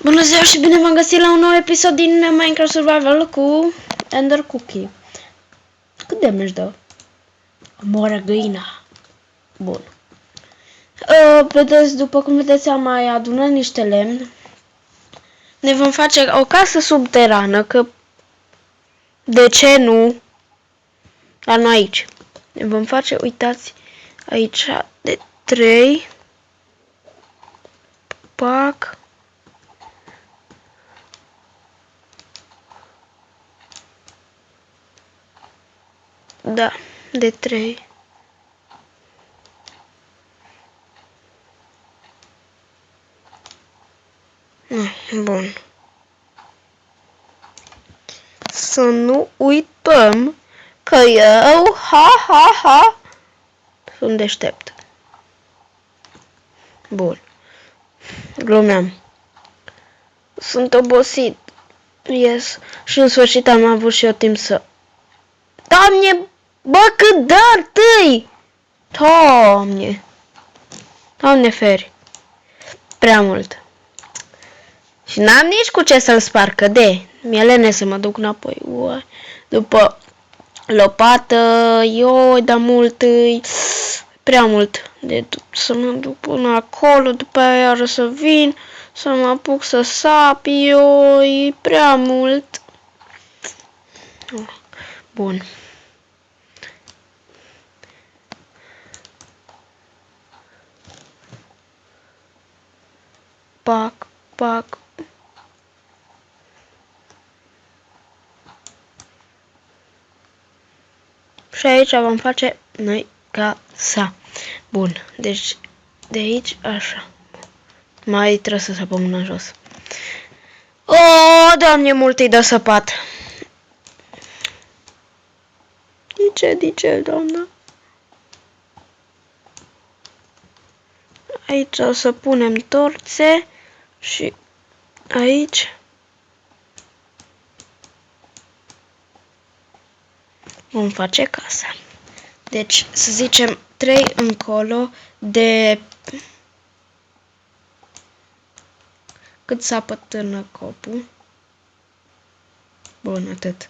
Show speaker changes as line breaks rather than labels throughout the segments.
Bună ziua și bine m-am găsit la un nou episod din Minecraft Survival cu Ender Cookie. Cât de mi-și dă? Moară găina. Bun. Vedeți, după cum vedeți, am mai adunat niște lemn. Ne vom face o casă subterană, că de ce nu? Dar nu aici. Ne vom face, uitați, aici de 3. Pac. Da, de 3. Bun. Să nu uităm că eu, ha, sunt deștept. Bun. Glumeam. Sunt obosit. Yes. Și în sfârșit am avut și eu timp să... Doamne! Bă, cât dar tâi! Doamne! Doamne feri! Prea mult. Și n-am nici cu ce să-l sparcă, de. Mi-e lene să mă duc înapoi. Uai. După lopată, ioi, da mult tâi. Prea mult. De să mă duc până acolo, după aia iară să vin, să mă apuc să sap, ioi, prea mult. Bun. Pac, pac. Și aici vom face noi casa. Bun, deci de aici așa. Mai trebuie să săpăm una jos. O, Doamne, mult îi dă săpat. De ce, doamnă? Aici o să punem torțe și aici vom face casa. Deci, să zicem 3 încolo de... Cât sapă târnă copul. Bun, atât.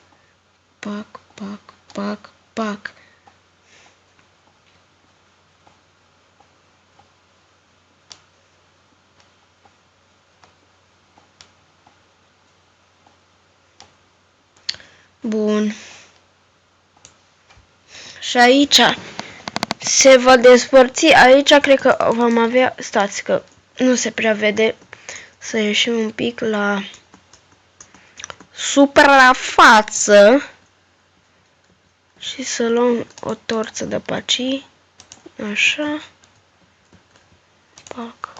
Pac, pac, pac, pac. Bun. Și aici se va despărți. Aici cred că vom avea... Stați că nu se prea vede. Să ieșim un pic la suprafață. Și să luăm o torță de paci. Așa. Pac.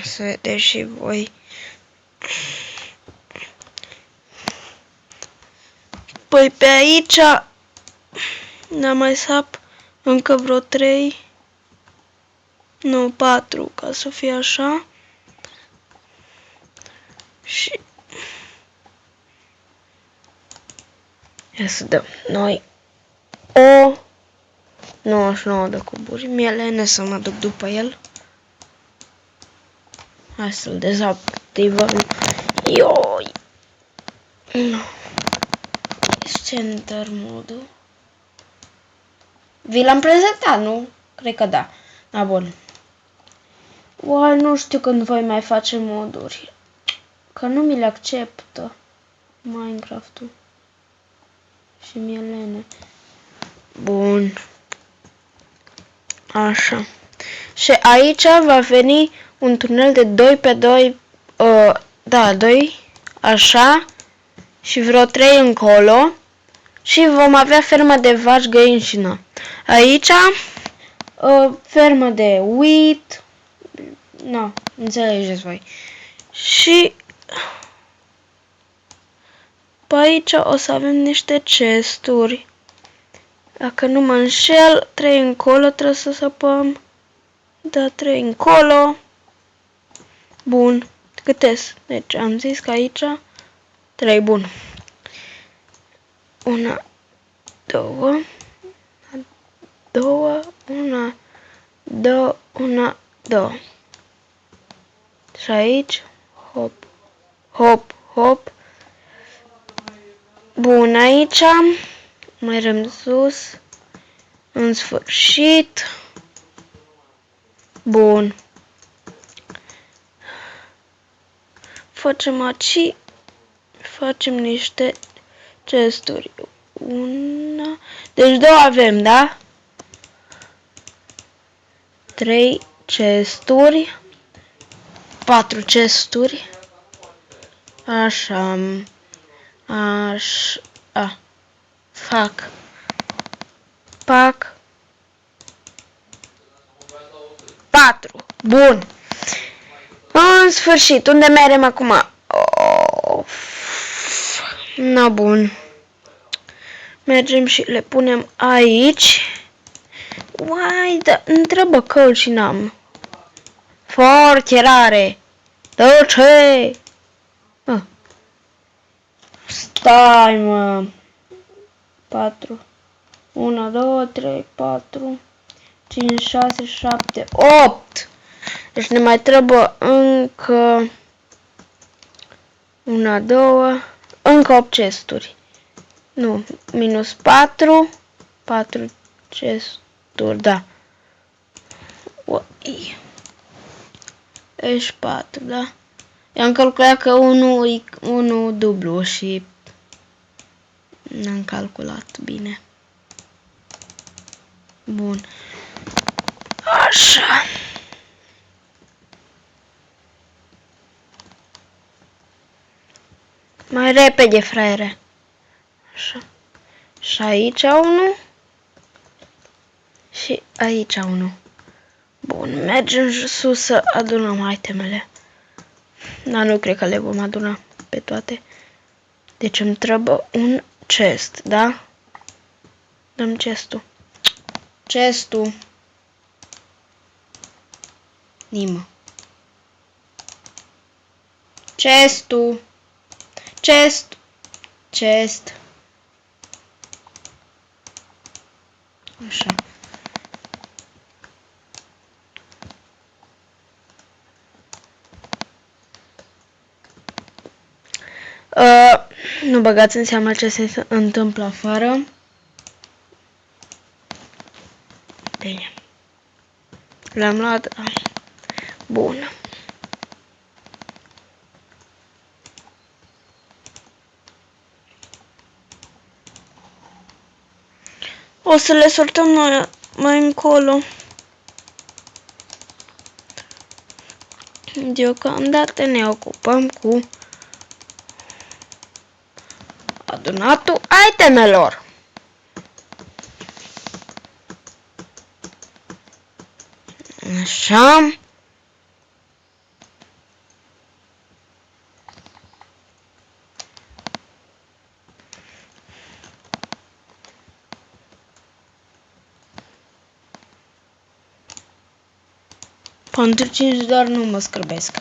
Să vedeți și voi. Păi pe aici ne mai sap încă vreo 3. Nu, 4, ca să fie așa. Și ia să dăm noi o 99 de cuburi. Mi-e lene să mă duc după el. Hai să-l dezactivăm. Ioi! Nu. Center modul. Vi l-am prezentat, nu? Cred că da. Da, bun. Uai, nu știu când voi mai face moduri. Că nu mi le acceptă Minecraft-ul. Și mi-e lene. Bun. Așa. Și aici va veni un tunel de 2 pe 2. Da, 2. Așa. Și vreo 3 încolo. Și vom avea fermă de vaci, găini și na. Aici fermă de wheat. Na, înțelegeți voi. Și pe aici o să avem niște chesturi. Dacă nu mă înșel, 3 încolo trebuie să săpăm. Da, 3 încolo. Bun. Câte-s? Deci am zis că aici 3, bun. Una, două. Două, una, două, una, două. Și aici, hop, hop, hop. Bun, aici mergem sus. În sfârșit. Bun. Facem aici. Facem niște gesturi. Una. Deci două avem, da? 3 gesturi. 4 gesturi. Așa. Așa. Fac. Pac. 4. Bun. În sfârșit, unde mergem acum? Na, bun. Mergem și le punem aici. Uai, da, întreabă căl și n-am. Foarte rare. De ce? Stai, mă. 4. 1, 2, 3, 4, 5, 6, 7, 8. Deci ne mai trebuie încă 1, 2, încă 8 chesturi. Nu, minus 4, 4 chesturi, da. Deci 4, da. I-am calculat că unul dublu și n-am calculat bine. Bun. Așa. Mai repede, fraiere. Așa. Și aici unul. Și aici unul. Bun, mergem sus să adunăm itemele. Dar nu cred că le vom aduna pe toate. Deci îmi trebuie un chest, da? Dăm chestul. Chestul. Nimă. Chestul. Chest. Chest. Așa. Nu băgați în seama ce se întâmplă afară. Bine. Le-am luat. Bun. O să le sortăm noi mai încolo. Deocamdată ne ocupăm cu adunatul itemelor. Așa. Pentru 5 doar nu mă scârbesc.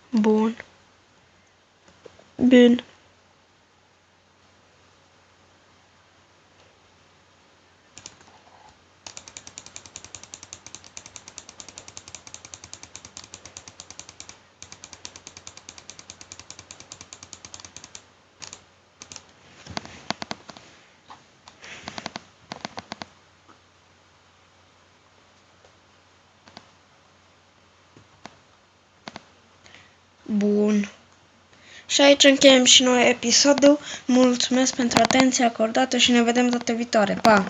Bun. Bun. Bun. Și aici încheiem și noi episodul. Mulțumesc pentru atenția acordată și ne vedem data viitoare. Pa!